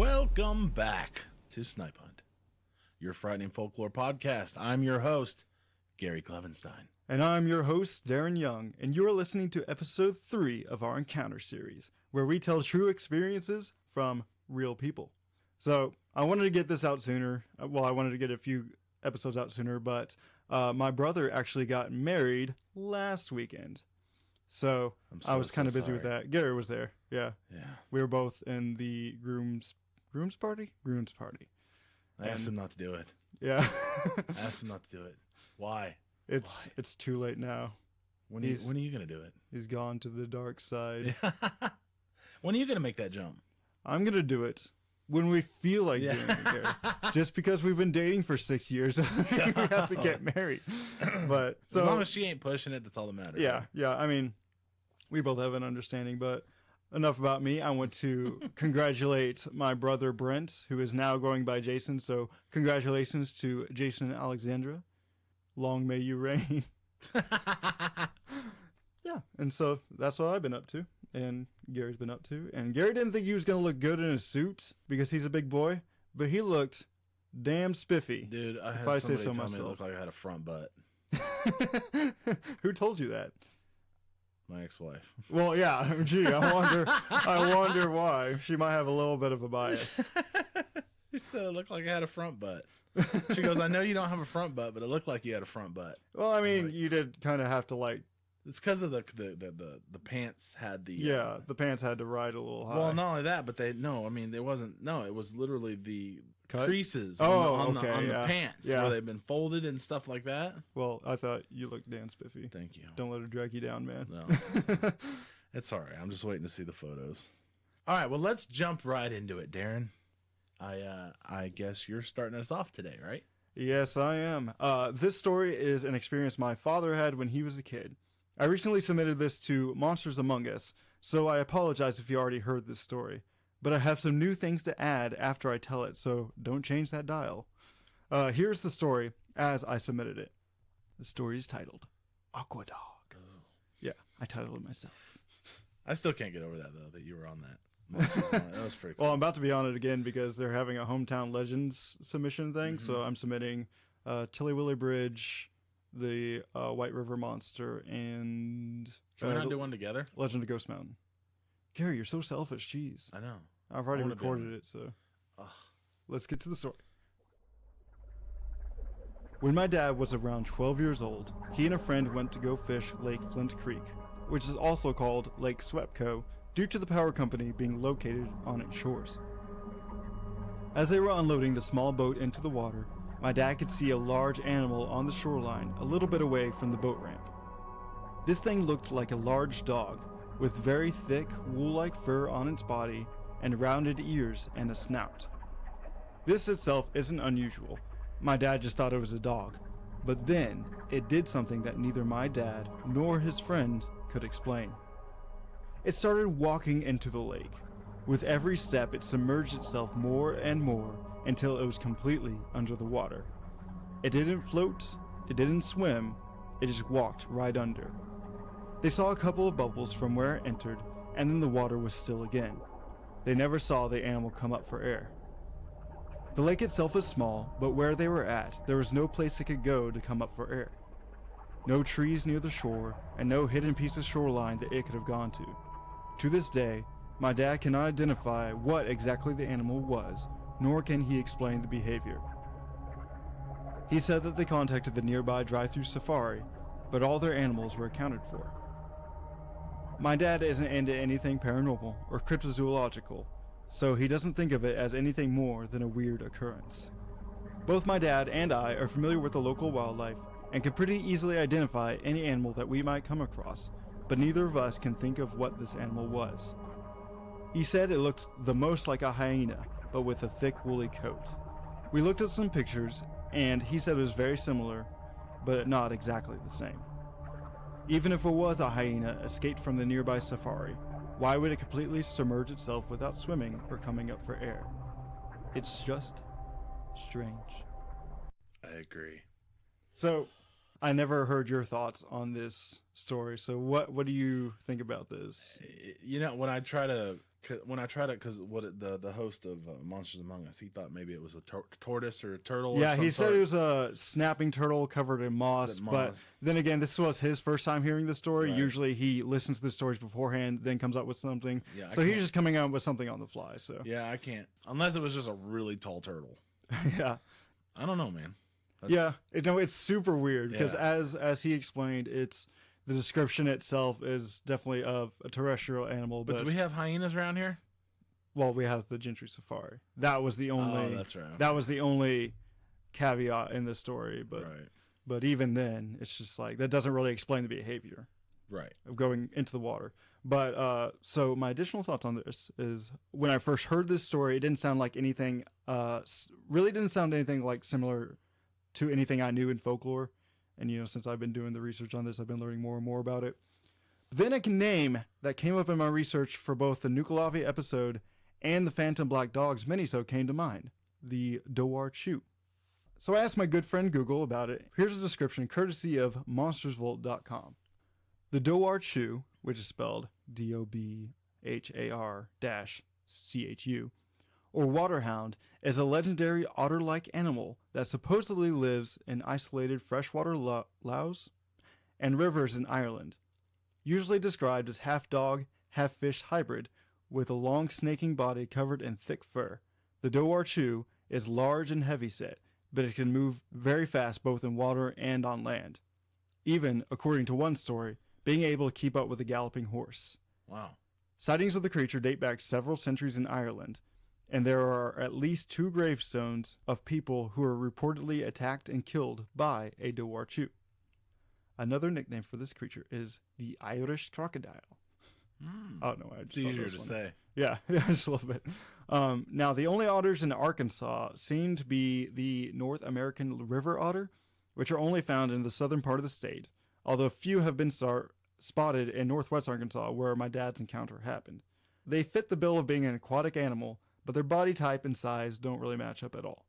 Welcome back to Snipe Hunt, your frightening folklore podcast. I'm your host, Gary Clevenstein. And I'm your host, Darren Young, and you're listening to episode 3 of our Encounter series, where we tell true experiences from real people. So, I wanted to get this out sooner. Well, I wanted to get a few episodes out sooner, but my brother actually got married last weekend. So, I was kind of busy with that. Gary was there. Yeah. We were both in the groom's party? Groom's party. I asked him not to do it. Yeah. I asked him not to do it. Why? It's too late now. When are you going to do it? He's gone to the dark side. When are you going to make that jump? I'm going to do it when we feel like doing it, Gary. Just because we've been dating for 6 years, we have to get married. But so, as long as she ain't pushing it, that's all that matters. Yeah, yeah. I mean, we both have an understanding, but enough about me. I want to congratulate my brother Brent, who is now going by Jason. So congratulations to Jason and Alexandra. Long may you reign. Yeah, and so that's what I've been up to, and Gary's been up to. And Gary didn't think he was going to look good in a suit because he's a big boy, but he looked damn spiffy. Dude, I had somebody tell me it looked like I had a front butt. Who told you that? My ex-wife. Well, yeah. Gee, I wonder why. She might have a little bit of a bias. She said it looked like I had a front butt. She goes, I know you don't have a front butt, but it looked like you had a front butt. Well, I mean, you did kind of have to like. It's because of the pants had the. Yeah, the pants had to ride a little high. Well, not only that, but it was literally the creases on the pants where they've been folded and stuff like that. Well, I thought you looked damn spiffy. Thank you. Don't let her drag you down, man. No. It's all right. I'm just waiting to see the photos. All right, well, let's jump right into it, Darren. I guess you're starting us off today, right? Yes, I am. This story is an experience my father had when he was a kid. I recently submitted this to Monsters Among Us, so I apologize if you already heard this story. But I have some new things to add after I tell it, so don't change that dial. Here's the story as I submitted it. The story is titled Aqua Dog. Oh. Yeah, I titled it myself. I still can't get over that, though, that you were on that. That was pretty cool. Well, I'm about to be on it again because they're having a Hometown Legends submission thing, so I'm submitting Tilly Willy Bridge, the White River Monster, and... Can we not do one together? Legend of Ghost Mountain. Gary, you're so selfish. Jeez. I know. I've already recorded it, so... Let's get to the story. When my dad was around 12 years old, he and a friend went to go fish Lake Flint Creek, which is also called Lake Swepco, due to the power company being located on its shores. As they were unloading the small boat into the water, my dad could see a large animal on the shoreline a little bit away from the boat ramp. This thing looked like a large dog, with very thick, wool-like fur on its body and rounded ears and a snout. This itself isn't unusual. My dad just thought it was a dog, but then it did something that neither my dad nor his friend could explain. It started walking into the lake. With every step, it submerged itself more and more until it was completely under the water. It didn't float, it didn't swim, it just walked right under. They saw a couple of bubbles from where it entered, and then the water was still again. They never saw the animal come up for air. The lake itself is small, but where they were at, there was no place it could go to come up for air. No trees near the shore, and no hidden piece of shoreline that it could have gone to. To this day, my dad cannot identify what exactly the animal was, nor can he explain the behavior. He said that they contacted the nearby drive-thru safari, but all their animals were accounted for. My dad isn't into anything paranormal or cryptozoological, so he doesn't think of it as anything more than a weird occurrence. Both my dad and I are familiar with the local wildlife and can pretty easily identify any animal that we might come across, but neither of us can think of what this animal was. He said it looked the most like a hyena, but with a thick woolly coat. We looked at some pictures, and he said it was very similar, but not exactly the same. Even if it was a hyena escaped from the nearby safari, why would it completely submerge itself without swimming or coming up for air? It's just strange. I agree. So, I never heard your thoughts on this story. So what do you think about this? You know, when I try to When I tried it, because the host of Monsters Among Us, he thought maybe it was a tortoise or a turtle. Yeah, of some he said sort. it was a snapping turtle covered in moss. That But moss. then again, this was his first time hearing the story. Right. Usually he listens to the stories beforehand, then comes up with something. Yeah, I so he's can't- just coming out with something on the fly. So Yeah, I can't unless it was just a really tall turtle. yeah. I don't know, man. Yeah, it's super weird because Yeah. as he explained, it's the description itself is definitely of a terrestrial animal. But do we have hyenas around here? Well, we have the Gentry Safari. That was the only. Oh, that's right. That was the only caveat in the story. But Right. but even then, it's just like that doesn't really explain the behavior Right. of going into the water. But so my additional thoughts on this is when I first heard this story, it didn't sound like anything. Really didn't sound anything like similar to anything I knew in folklore. And since I've been doing the research on this, I've been learning more and more about it. But then a name that came up in my research for both the Nuku'alofa episode and the Phantom Black Dogs minisode came to mind: the Dowar Chew. So I asked my good friend Google about it. Here's a description courtesy of monstersvault.com. The Dowar Chew, which is spelled Dobhar-CHU, or waterhound, is a legendary otter-like animal that supposedly lives in isolated freshwater loughs and rivers in Ireland. Usually described as half-dog, half-fish hybrid, with a long snaking body covered in thick fur. The Dowar Chew is large and heavy-set, but it can move very fast both in water and on land. Even, according to one story, being able to keep up with a galloping horse. Wow. Sightings of the creature date back several centuries in Ireland, and there are at least 2 gravestones of people who were reportedly attacked and killed by a Dowar Chew. Another nickname for this creature is the Irish crocodile. Oh no, I It's just thought easier that to was say. yeah, just a little bit. Now, the only otters in Arkansas seem to be the North American river otter, which are only found in the southern part of the state, although few have been spotted in northwest Arkansas, where my dad's encounter happened. They fit the bill of being an aquatic animal, but their body type and size don't really match up at all.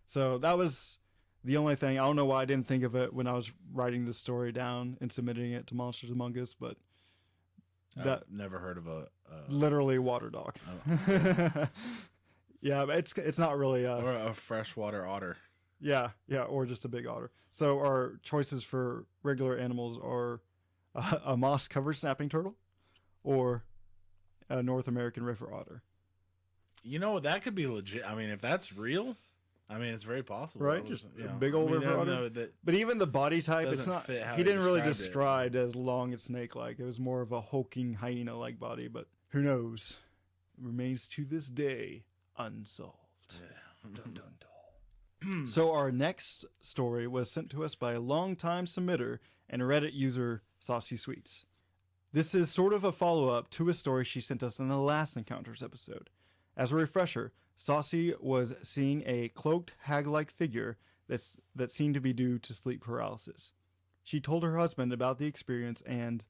So that was the only thing. I don't know why I didn't think of it when I was writing this story down and submitting it to Monsters Among Us, but that I've never heard of a literally water dog. Oh. Yeah, but it's not really or a freshwater otter. yeah, or just a big otter. So our choices for regular animals are a moss-covered snapping turtle or a North American river otter. You know, that could be legit. I mean, if that's real, I mean, it's very possible. Right, That was, just a big old river otter. No, that, But even the body type, it's Doesn't not. fit how He he didn't really described describe as long and snake-like. It was more of a hulking hyena-like body. But who knows? Remains to this day unsolved. Dun, dun, dun. So our next story was sent to us by a longtime submitter and Reddit user Saucy Sweets. This is sort of a follow-up to a story she sent us in the last Encounters episode. As a refresher, Saucy was seeing a cloaked hag-like figure that seemed to be due to sleep paralysis. She told her husband about the experience and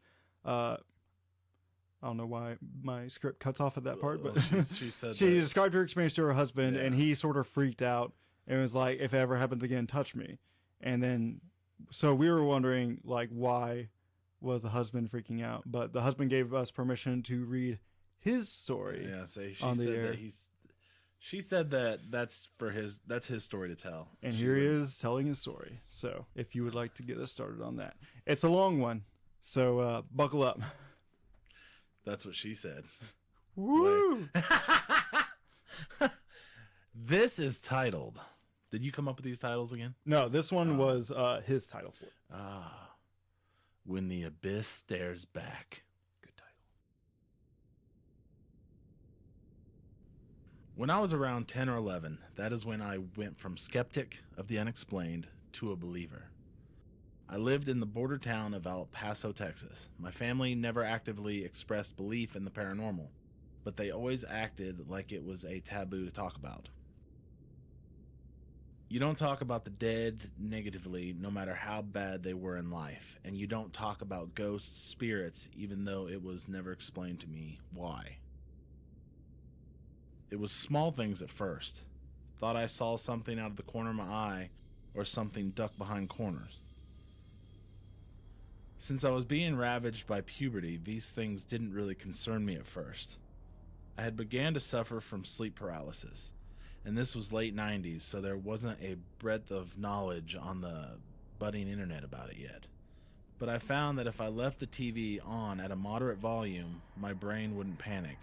I don't know why my script cuts off at that part, but she said she that- described her experience to her husband, Yeah. and he sort of freaked out and was like, "If it ever happens again, touch me." And then, so we were wondering, like, why was the husband freaking out? But the husband gave us permission to read his story. Yeah, so she on the said air. that she said that that's his story to tell. And She here he would- is telling his story. So if you would like to get us started on that, it's a long one. So buckle up. That's what she said. Woo! This is titled. Did you come up with these titles again? No, this one was his title for it. When the Abyss Stares Back. Good title. When I was around 10 or 11, that is when I went from skeptic of the unexplained to a believer. I lived in the border town of El Paso, Texas. My family never actively expressed belief in the paranormal, but they always acted like it was a taboo to talk about. You don't talk about the dead negatively no matter how bad they were in life, and you don't talk about ghosts, spirits, even though it was never explained to me why. It was small things at first. Thought I saw something out of the corner of my eye or something ducked behind corners. Since I was being ravaged by puberty, these things didn't really concern me at first. I had began to suffer from sleep paralysis, and this was late 90s, so there wasn't a breadth of knowledge on the budding internet about it yet. But I found that if I left the TV on at a moderate volume, my brain wouldn't panic.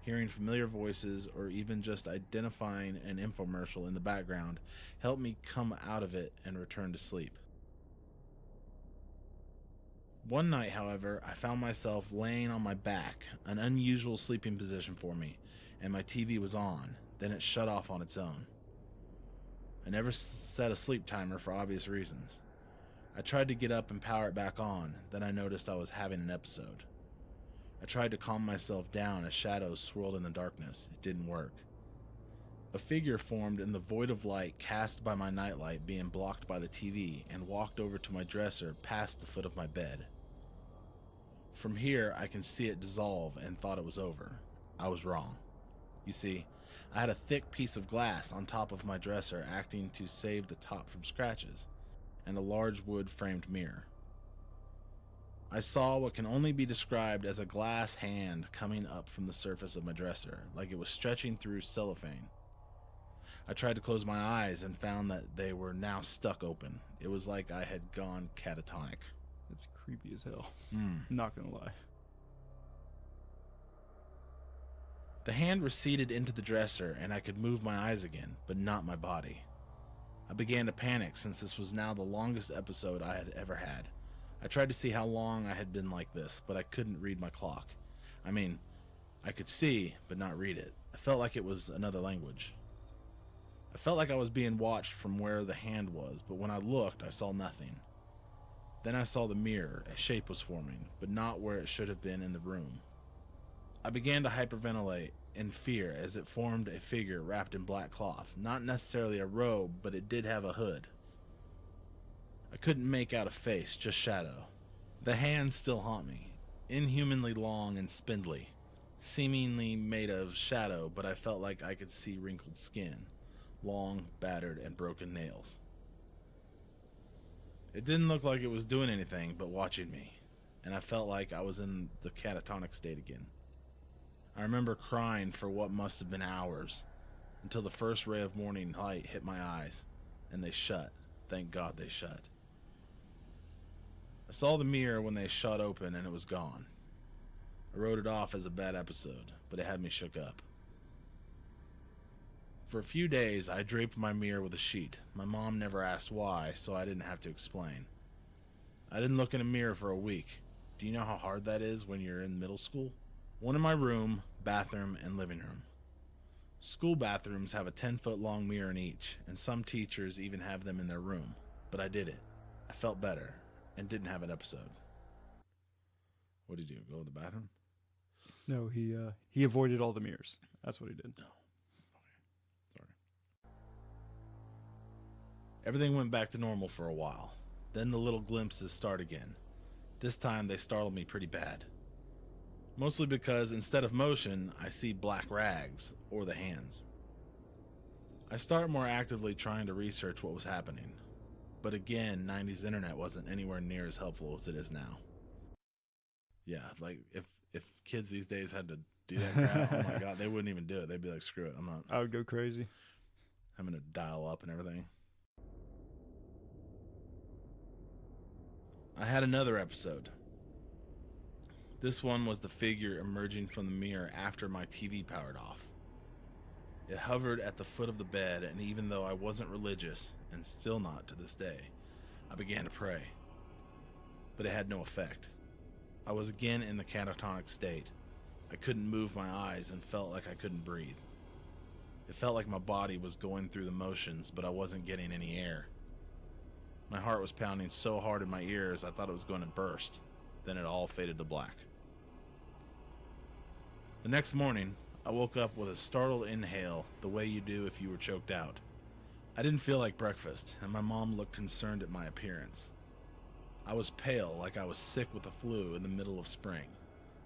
Hearing familiar voices or even just identifying an infomercial in the background helped me come out of it and return to sleep. One night, however, I found myself laying on my back, an unusual sleeping position for me, and my TV was on. Then it shut off on its own. I never set a sleep timer for obvious reasons. I tried to get up and power it back on, then I noticed I was having an episode. I tried to calm myself down as shadows swirled in the darkness. It didn't work. A figure formed in the void of light cast by my nightlight being blocked by the TV and walked over to my dresser past the foot of my bed. From here, I can see it dissolve and thought it was over. I was wrong. You see, I had a thick piece of glass on top of my dresser acting to save the top from scratches, and a large wood-framed mirror. I saw what can only be described as a glass hand coming up from the surface of my dresser, like it was stretching through cellophane. I tried to close my eyes and found that they were now stuck open. It was like I had gone catatonic. It's creepy as hell. Not gonna lie. The hand receded into the dresser and I could move my eyes again, but not my body. I began to panic since this was now the longest episode I had ever had. I tried to see how long I had been like this, but I couldn't read my clock. I mean, I could see, but not read it. I felt like it was another language. I felt like I was being watched from where the hand was, but when I looked, I saw nothing. Then I saw the mirror. A shape was forming, but not where it should have been in the room. I began to hyperventilate in fear as it formed a figure wrapped in black cloth. Not necessarily a robe, but it did have a hood. I couldn't make out a face, just shadow. The hands still haunt me, inhumanly long and spindly, seemingly made of shadow, but I felt like I could see wrinkled skin, long, battered, and broken nails. It didn't look like it was doing anything but watching me, and I felt like I was in the catatonic state again. I remember crying for what must have been hours, until the first ray of morning light hit my eyes, and they shut. Thank God they shut. I saw the mirror when they shut open and it was gone. I wrote it off as a bad episode, but it had me shook up. For a few days, I draped my mirror with a sheet. My mom never asked why, so I didn't have to explain. I didn't look in a mirror for a week. Do you know how hard that is when you're in middle school? One in my room, bathroom, and living room. School bathrooms have a 10-foot long mirror in each, and some teachers even have them in their room. But I did it. I felt better, and didn't have an episode. What did you do? Go to the bathroom? No, he avoided all the mirrors. That's what he did. No. Okay. Sorry. Everything went back to normal for a while. Then the little glimpses start again. This time they startled me pretty bad. Mostly because instead of motion, I see black rags, or the hands. I start more actively trying to research what was happening. But again, 90s internet wasn't anywhere near as helpful as it is now. Yeah, like if kids these days had to do that crap, oh my God, they wouldn't even do it. They'd be like, screw it, I'm not. I would go crazy. Having to dial up and everything. I had another episode. This one was the figure emerging from the mirror after my TV powered off. It hovered at the foot of the bed, and even though I wasn't religious, and still not to this day, I began to pray. But it had no effect. I was again in the catatonic state. I couldn't move my eyes and felt like I couldn't breathe. It felt like my body was going through the motions, but I wasn't getting any air. My heart was pounding so hard in my ears I thought it was going to burst. Then it all faded to black. The next morning, I woke up with a startled inhale, the way you do if you were choked out. I didn't feel like breakfast, and my mom looked concerned at my appearance. I was pale, like I was sick with the flu in the middle of spring.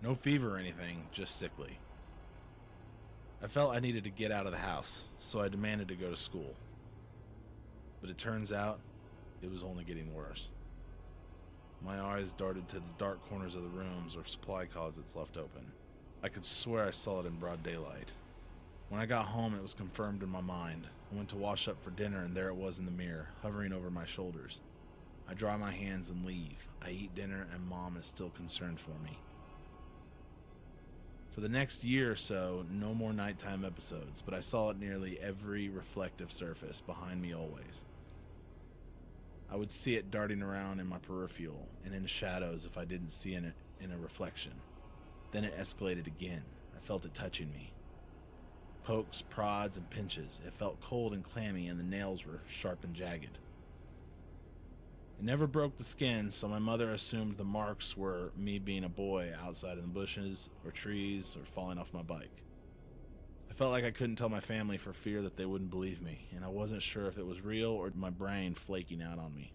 No fever or anything, just sickly. I felt I needed to get out of the house, so I demanded to go to school. But it turns out, it was only getting worse. My eyes darted to the dark corners of the rooms or supply closets left open. I could swear I saw it in broad daylight. When I got home, it was confirmed in my mind. I went to wash up for dinner, and there it was in the mirror, hovering over my shoulders. I dry my hands and leave. I eat dinner, and Mom is still concerned for me. For the next year or so, no more nighttime episodes, but I saw it nearly every reflective surface behind me always. I would see it darting around in my peripheral and in shadows if I didn't see it in a reflection. Then it escalated again. I felt it touching me. Pokes, prods, and pinches. It felt cold and clammy, and the nails were sharp and jagged. It never broke the skin, so my mother assumed the marks were me being a boy outside in the bushes or trees or falling off my bike. I felt like I couldn't tell my family for fear that they wouldn't believe me, and I wasn't sure if it was real or my brain flaking out on me.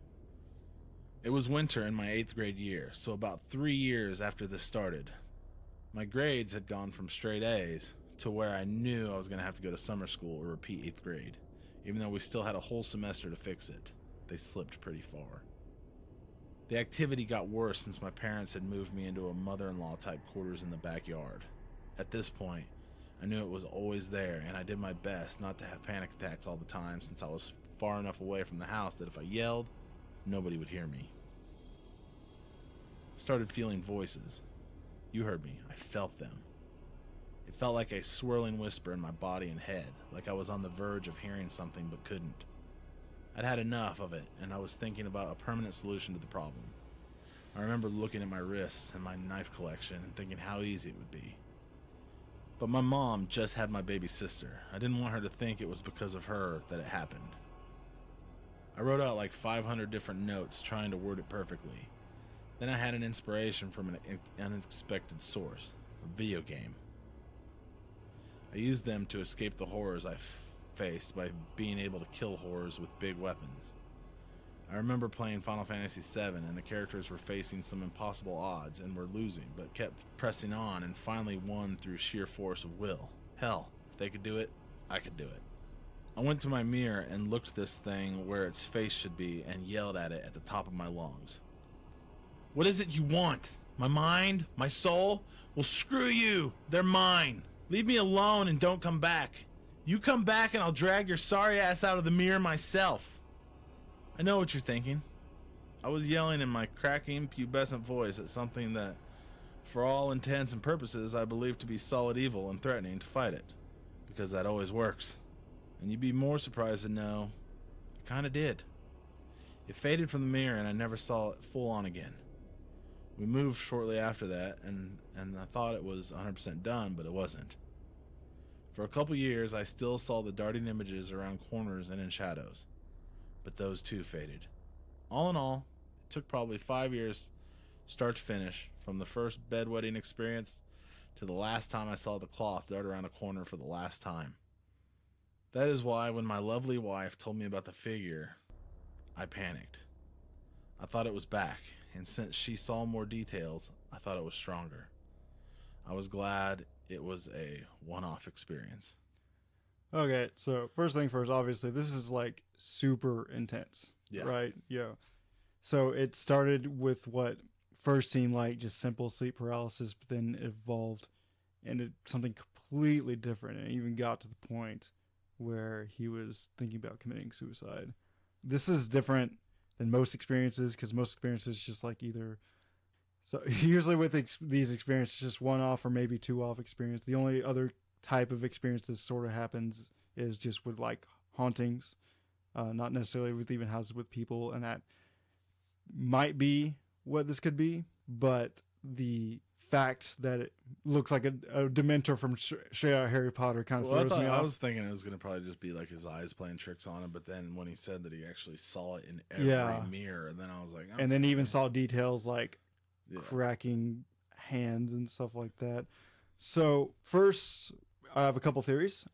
It was winter in my 8th grade year, so about 3 years after this started. My grades had gone from straight A's to where I knew I was going to have to go to summer school or repeat 8th grade, even though we still had a whole semester to fix it. They slipped pretty far. The activity got worse since my parents had moved me into a mother-in-law type quarters in the backyard. At this point, I knew it was always there, and I did my best not to have panic attacks all the time since I was far enough away from the house that if I yelled, nobody would hear me. I started feeling voices. You heard me. I felt them. It felt like a swirling whisper in my body and head, like I was on the verge of hearing something but couldn't. I'd had enough of it, and I was thinking about a permanent solution to the problem. I remember looking at my wrists and my knife collection and thinking how easy it would be. But my mom just had my baby sister. I didn't want her to think it was because of her that it happened. I wrote out like 500 different notes trying to word it perfectly. Then I had an inspiration from an unexpected source, a video game. I used them to escape the horrors I faced by being able to kill horrors with big weapons. I remember playing Final Fantasy VII, and the characters were facing some impossible odds and were losing, but kept pressing on and finally won through sheer force of will. Hell, if they could do it, I could do it. I went to my mirror and looked this thing where its face should be and yelled at it at the top of my lungs. What is it you want? My mind? My soul? Well, screw you! They're mine! Leave me alone and don't come back. You come back and I'll drag your sorry ass out of the mirror myself. I know what you're thinking. I was yelling in my cracking, pubescent voice at something that, for all intents and purposes, I believed to be solid evil and threatening to fight it. Because that always works. And you'd be more surprised to know, it kinda did. It faded from the mirror and I never saw it full on again. We moved shortly after that, and I thought it was 100% done, but it wasn't. For a couple years, I still saw the darting images around corners and in shadows, but those too faded. All in all, it took probably 5 years, start to finish, from the first bedwetting experience to the last time I saw the cloth dart around a corner for the last time. That is why when my lovely wife told me about the figure, I panicked. I thought it was back, and since she saw more details, I thought it was stronger. I was glad it was a one-off experience. Okay, so first thing first, obviously, this is like super intense, right? Yeah. So it started with what first seemed like just simple sleep paralysis, but then it evolved into something completely different, and it even got to the point where he was thinking about committing suicide. This is different than most experiences, because most experiences just like either... So usually with these experiences, just one-off or maybe two-off experience. The only other type of experience this sort of happens is just with like hauntings, not necessarily with even houses with people, and that might be what this could be. But the fact that it looks like a Dementor from straight out Harry Potter kind of throws me off. I was thinking it was going to probably just be like his eyes playing tricks on him, but then when he said that he actually saw it in every mirror, and then I was like... And then even saw details like cracking hands and stuff like that. So first, I have a couple theories.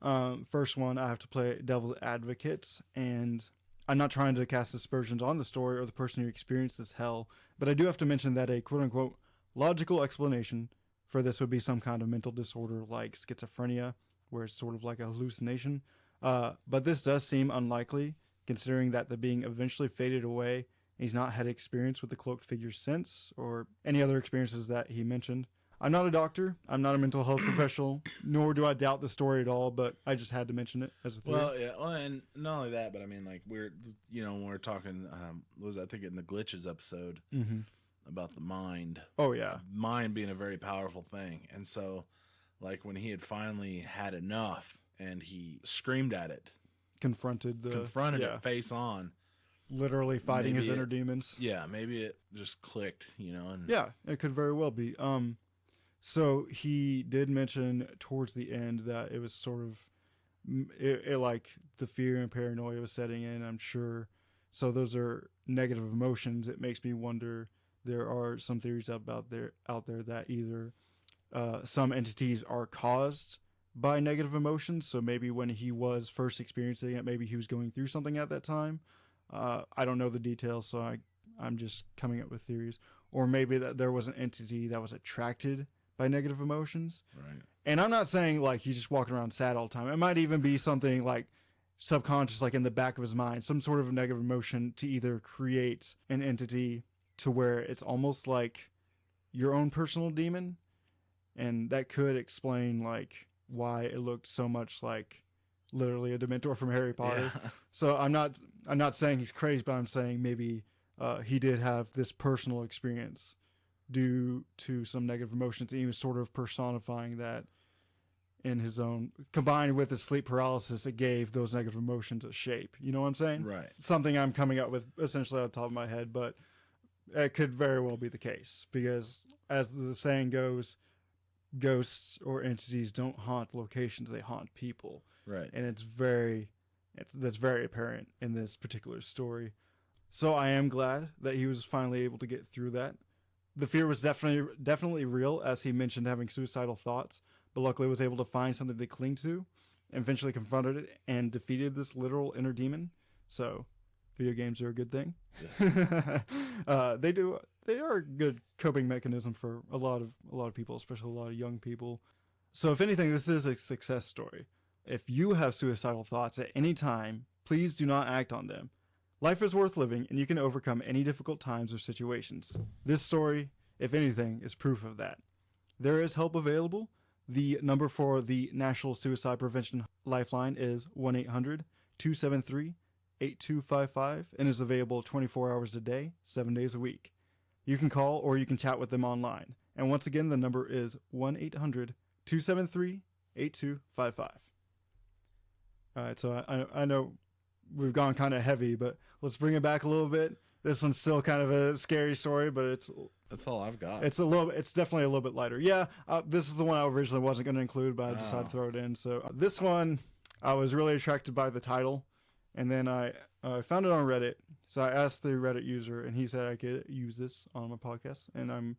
First one, I have to play devil's advocate, and I'm not trying to cast aspersions on the story or the person who experienced this hell, but I do have to mention that a quote-unquote logical explanation for this would be some kind of mental disorder like schizophrenia, where it's sort of like a hallucination. But this does seem unlikely, considering that the being eventually faded away, and he's not had experience with the cloaked figure since, or any other experiences that he mentioned. I'm not a doctor. I'm not a mental health professional, nor do I doubt the story at all, but I just had to mention it as a theory. Well, yeah, well, and not only that, but I mean, like when we're talking, was I think in the Glitches episode about the mind. Oh, yeah. Mind being a very powerful thing. And so, like, when he had finally had enough and he screamed at it, Confronted it face on. Literally fighting his inner demons. Yeah, maybe it just clicked, And yeah, it could very well be. So he did mention towards the end that it was sort of, it like the fear and paranoia was setting in, I'm sure. So those are negative emotions. It makes me wonder, there are some theories out there that either some entities are caused by negative emotions. So maybe when he was first experiencing it, maybe he was going through something at that time. I don't know the details, so I'm just coming up with theories. Or maybe that there was an entity that was attracted by negative emotions. Right. And I'm not saying like he's just walking around sad all the time. It might even be something like subconscious, like in the back of his mind, some sort of negative emotion to either create an entity to where it's almost like your own personal demon. And that could explain like why it looked so much like literally a Dementor from Harry Potter. Yeah. So I'm not saying he's crazy, but I'm saying maybe he did have this personal experience due to some negative emotions, and he was sort of personifying that in his own, combined with his sleep paralysis, it gave those negative emotions a shape. You know what I'm saying? Right. Something I'm coming up with essentially on the top of my head, but it could very well be the case, because as the saying goes, ghosts or entities don't haunt locations, they haunt people. Right. And that's very apparent in this particular story. So I am glad that he was finally able to get through that. The fear was definitely real, as he mentioned having suicidal thoughts, but luckily was able to find something to cling to, and eventually confronted it and defeated this literal inner demon. So video games are a good thing. Yeah. They are a good coping mechanism for a lot of people, especially a lot of young people. So if anything, this is a success story. If you have suicidal thoughts at any time, please do not act on them. Life is worth living, and you can overcome any difficult times or situations. This story, if anything, is proof of that. There is help available. The number for the National Suicide Prevention Lifeline is 1-800-273-8255 and is available 24 hours a day, 7 days a week. You can call or you can chat with them online. And once again, the number is 1-800-273-8255. All right, so I know we've gone kind of heavy, but let's bring it back a little bit. This one's still kind of a scary story, but that's all I've got. It's definitely a little bit lighter. Yeah, this is the one I originally wasn't going to include, but I decided to throw it in. So this one, I was really attracted by the title, and then I found it on Reddit. So I asked the Reddit user, and he said I could use this on my podcast, and I'm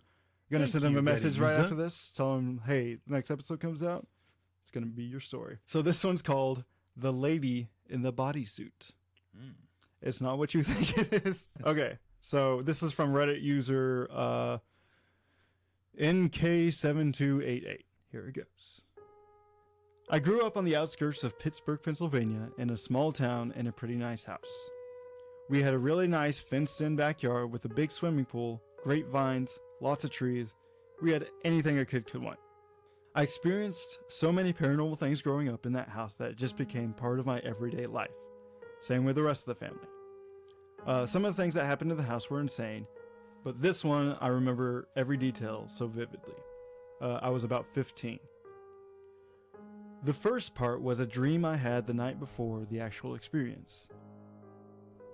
going to send him a message right after this, tell him, hey, the next episode comes out, it's going to be your story. So this one's called The Lady in the Bodysuit. It's not what you think it is. Okay, so this is from Reddit user NK7288. Here it goes. I grew up on the outskirts of Pittsburgh, Pennsylvania, in a small town in a pretty nice house. We had a really nice fenced-in backyard with a big swimming pool, grapevines, lots of trees. We had anything a kid could want. I experienced so many paranormal things growing up in that house that it just became part of my everyday life. Same with the rest of the family. Some of the things that happened in the house were insane, but this one I remember every detail so vividly. I was about 15. The first part was a dream I had the night before the actual experience.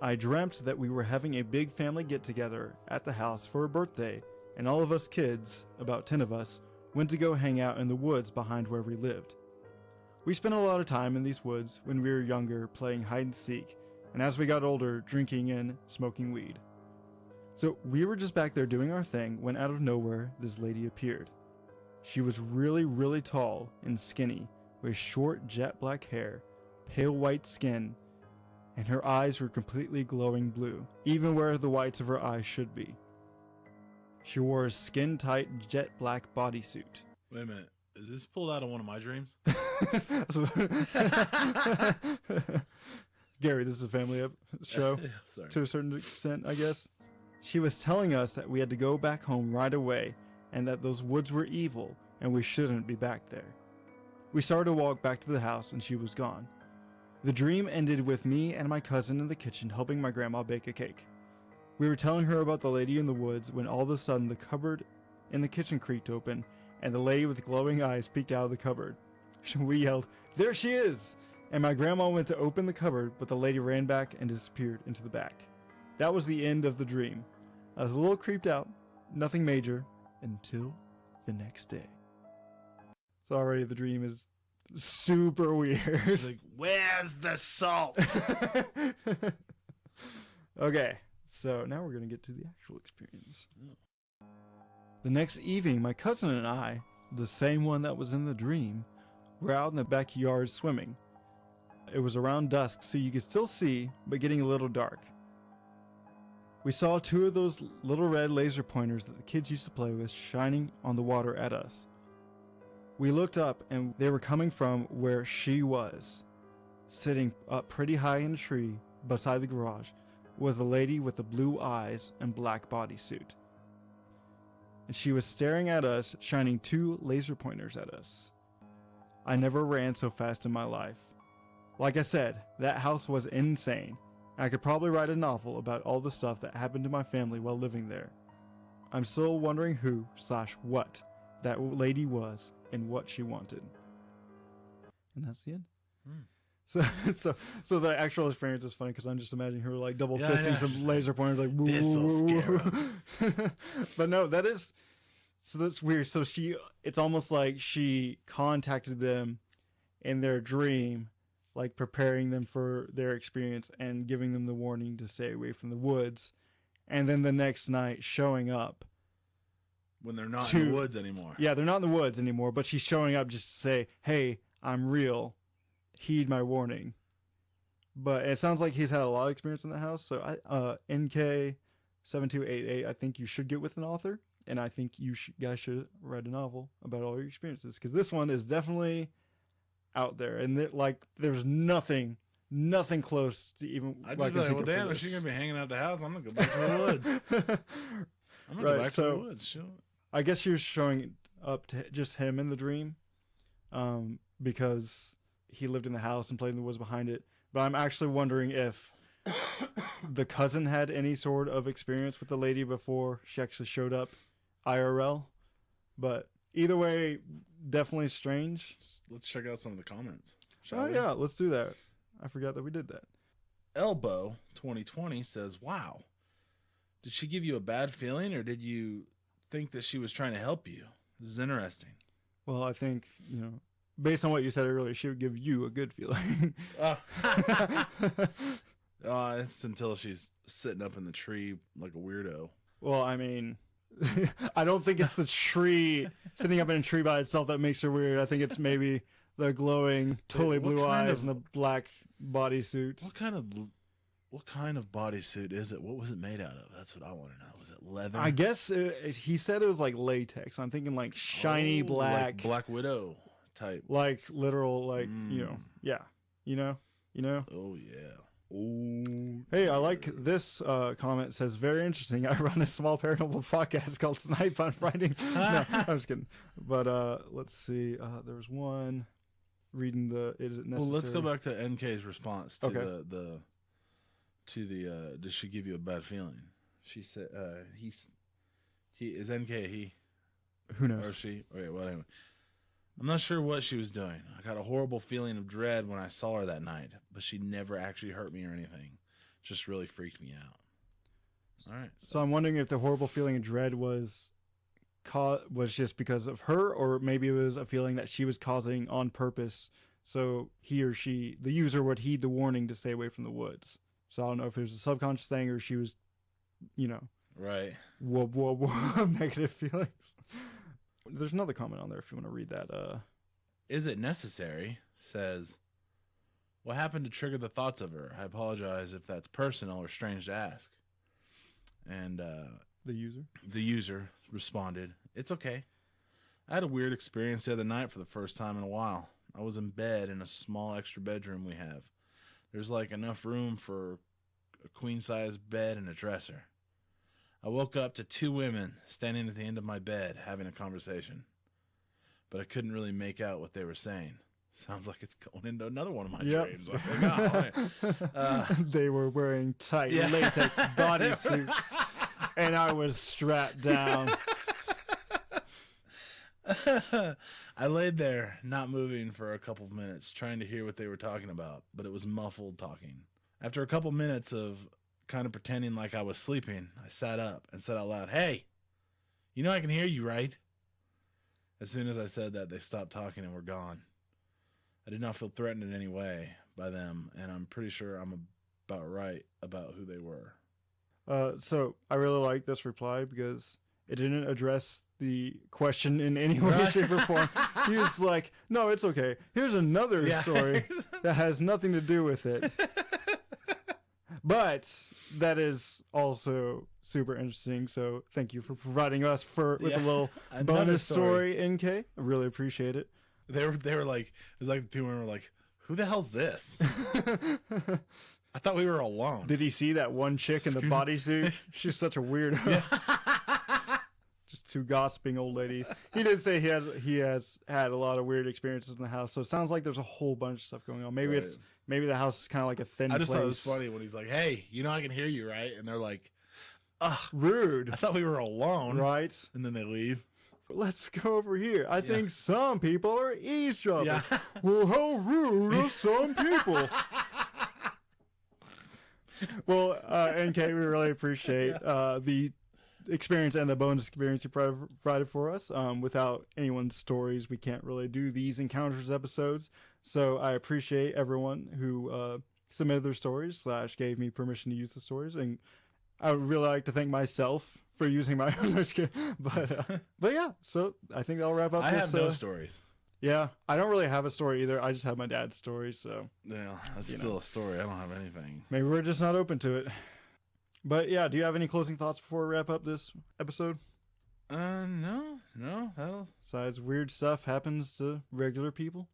I dreamt that we were having a big family get-together at the house for a birthday, and all of us kids, about 10 of us, went to go hang out in the woods behind where we lived. We spent a lot of time in these woods when we were younger playing hide and seek, and as we got older, drinking and smoking weed. So we were just back there doing our thing when out of nowhere this lady appeared. She was really, really tall and skinny, with short jet black hair, pale white skin, and her eyes were completely glowing blue, even where the whites of her eyes should be. She wore a skin-tight jet black bodysuit. Wait a minute. Is this pulled out of one of my dreams? Gary, this is a family show Sorry. to a certain extent, I guess. She was telling us that we had to go back home right away and that those woods were evil and we shouldn't be back there. We started to walk back to the house and she was gone. The dream ended with me and my cousin in the kitchen helping my grandma bake a cake. We were telling her about the lady in the woods when all of a sudden the cupboard in the kitchen creaked open and the lady with glowing eyes peeked out of the cupboard. We yelled, "There she is!" And my grandma went to open the cupboard, but the lady ran back and disappeared into the back. That was the end of the dream. I was a little creeped out, nothing major, until the next day. So already the dream is super weird. She's like, "Where's the salt?" Okay, so now we're going to get to the actual experience. Oh. The next evening, my cousin and I, the same one that was in the dream, were out in the backyard swimming. It was around dusk, so you could still see, but getting a little dark. We saw two of those little red laser pointers that the kids used to play with shining on the water at us. We looked up and they were coming from where she was. Sitting up pretty high in a tree beside the garage was the lady with the blue eyes and black bodysuit. And she was staring at us, shining two laser pointers at us. I never ran so fast in my life. Like I said, that house was insane. I could probably write a novel about all the stuff that happened to my family while living there. I'm still wondering who/what that lady was and what she wanted. And that's the end. So the actual experience is funny because I'm just imagining her like double fisting some laser pointers like this'll scare 'em. But no, that's weird. So it's almost like she contacted them in their dream, like preparing them for their experience and giving them the warning to stay away from the woods, and then the next night showing up When they're not in the woods anymore. Yeah, they're not in the woods anymore, but she's showing up just to say, "Hey, I'm real. Heed my warning." But it sounds like he's had a lot of experience in the house. So NK7288, I think you should get with an author, and I think you guys should write a novel about all your experiences, because this one is definitely out there, and there's nothing close to even. I'd just be like, "Well, damn, if she's gonna be hanging out the house, I'm gonna go back to the woods. I'm gonna go back to the woods." Sure. I guess she was showing up to just him in the dream, because he lived in the house and played in the woods behind it. But I'm actually wondering if the cousin had any sort of experience with the lady before she actually showed up IRL. But either way, definitely strange. Let's check out some of the comments. Yeah, let's do that. I forgot that we did that. Elbow 2020 says, "Wow. Did she give you a bad feeling, or did you think that she was trying to help you? This is interesting." Well, I think, based on what you said earlier, she would give you a good feeling. It's until she's sitting up in the tree like a weirdo. Well, I mean, I don't think it's the tree, sitting up in a tree by itself, that makes her weird. I think it's maybe the glowing, totally blue eyes and the black bodysuit. What kind of bodysuit is it? What was it made out of? That's what I want to know. Was it leather? I guess he said it was like latex. I'm thinking like shiny black, like Black Widow type, like literal, like yeah, Oh yeah. Oh. Hey, I like this comment. It says, "Very interesting. I run a small paranormal podcast called Snipe on Friday." No, I'm just kidding. But let's see. There was one reading the. Is it necessary? Well, let's go back to NK's response to Okay. the did she give you a bad feeling? She said he is NK he. Who knows? Or she. Okay, well anyway. I'm not sure what she was doing. I got a horrible feeling of dread when I saw her that night, but she never actually hurt me or anything. Just really freaked me out. All right. So I'm wondering if the horrible feeling of dread was just because of her, or maybe it was a feeling that she was causing on purpose, so he or she, the user, would heed the warning to stay away from the woods. So I don't know if it was a subconscious thing or she was, Right. whoa, negative feelings. There's another comment on there if you want to read that. Is it necessary? Says, what happened to trigger the thoughts of her? I apologize if that's personal or strange to ask. And the user responded, "It's okay. I had a weird experience the other night for the first time in a while. I was in bed in a small extra bedroom we have. There's like enough room for a queen size bed and a dresser. I woke up to 2 women standing at the end of my bed having a conversation, but I couldn't really make out what they were saying. Sounds like it's going into another one of my dreams. I'm like, oh, they were wearing tight latex bodysuits, and I was strapped down. I laid there, not moving for a couple of minutes, trying to hear what they were talking about, but it was muffled talking. After a couple minutes of kind of pretending like I was sleeping, I sat up and said out loud, "Hey, you know I can hear you, right?" As soon as I said that, they stopped talking and were gone. I did not feel threatened in any way by them, and I'm pretty sure I'm about right about who they were. So I really like this reply because it didn't address the question in any way, shape, or form. He was like, "No, it's okay. Here's another story that has nothing to do with it." But that is also super interesting. So thank you for providing us with a little bonus story, NK. I really appreciate it. They were like, it was like the 2 women were like, "Who the hell's this?" I thought we were alone. Did he see that one chick in the bodysuit? She's such a weirdo. Yeah. Just 2 gossiping old ladies. He did say he has had a lot of weird experiences in the house. So it sounds like there's a whole bunch of stuff going on. Maybe maybe the house is kind of like a thin place. I just thought it was funny when he's like, "Hey, you know I can hear you, right?" And they're like, "Ugh, rude." I thought we were alone. Right. And then they leave. Let's go over here. I think some people are eavesdropping. Yeah. Well, how rude of some people. Well, NK, we really appreciate the experience and the bonus experience you provided for us. Without anyone's stories, we can't really do these encounters episodes. So I appreciate everyone who submitted their stories / gave me permission to use the stories. And I would really like to thank myself for using my own. But yeah, so I think that'll wrap up I this. have no stories. Yeah, I don't really have a story either. I just have my dad's story, so. Yeah, that's still a story. I don't have anything. Maybe we're just not open to it. But yeah, do you have any closing thoughts before we wrap up this episode? No. Besides, weird stuff happens to regular people.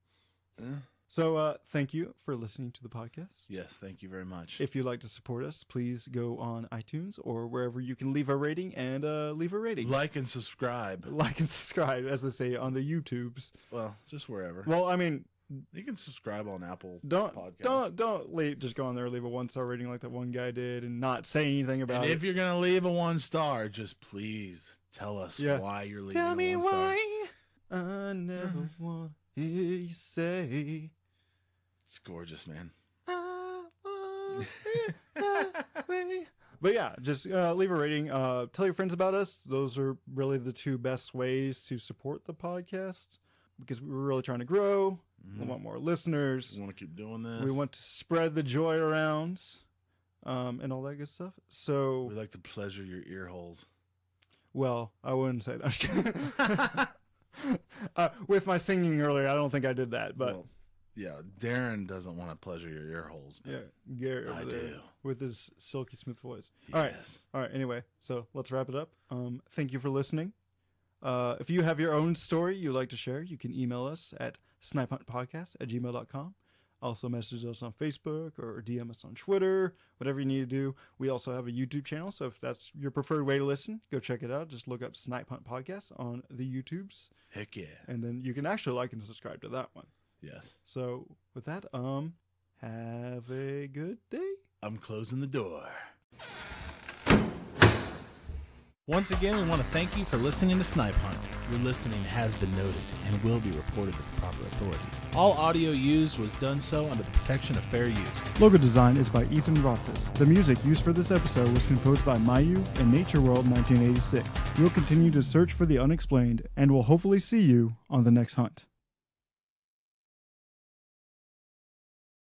Yeah. So thank you for listening to the podcast. Yes, thank you very much. If you'd like to support us, please go on iTunes or wherever you can leave a rating and leave a rating. Like and subscribe. Like and subscribe, as they say on the YouTubes. Well, just wherever. Well, I mean, you can subscribe on Apple Podcast. Don't leave. Just go on there and leave a 1-star rating like that one guy did, and not say anything about it. And if you're gonna leave a 1-star, just please tell us why you're leaving. Tell me 1-star. why. I never want to hear you say. It's gorgeous, man. But yeah, just leave a rating. Tell your friends about us. Those are really the 2 best ways to support the podcast because we're really trying to grow. We want more listeners. We want to keep doing this. We want to spread the joy around and all that good stuff. So we like to pleasure your ear holes. Well, I wouldn't say that. With my singing earlier, I don't think I did that, but. Well, yeah, Darren doesn't want to pleasure your ear holes. Yeah, Garrett I do. with his silky smooth voice. Yes. All right. Anyway, so let's wrap it up. Thank you for listening. If you have your own story you'd like to share, you can email us at snipehuntpodcast@gmail.com. Also message us on Facebook or DM us on Twitter, whatever you need to do. We also have a YouTube channel, so if that's your preferred way to listen, go check it out. Just look up Snipe Hunt Podcast on the YouTubes. Heck yeah. And then you can actually like and subscribe to that one. Yes. So with that, have a good day. I'm closing the door. Once again, we want to thank you for listening to Snipe Hunt. Your listening has been noted and will be reported to the proper authorities. All audio used was done so under the protection of fair use. Logo design is by Ethan Rothfuss. The music used for this episode was composed by Mayu and Nature World 1986. We'll continue to search for the unexplained and will hopefully see you on the next hunt.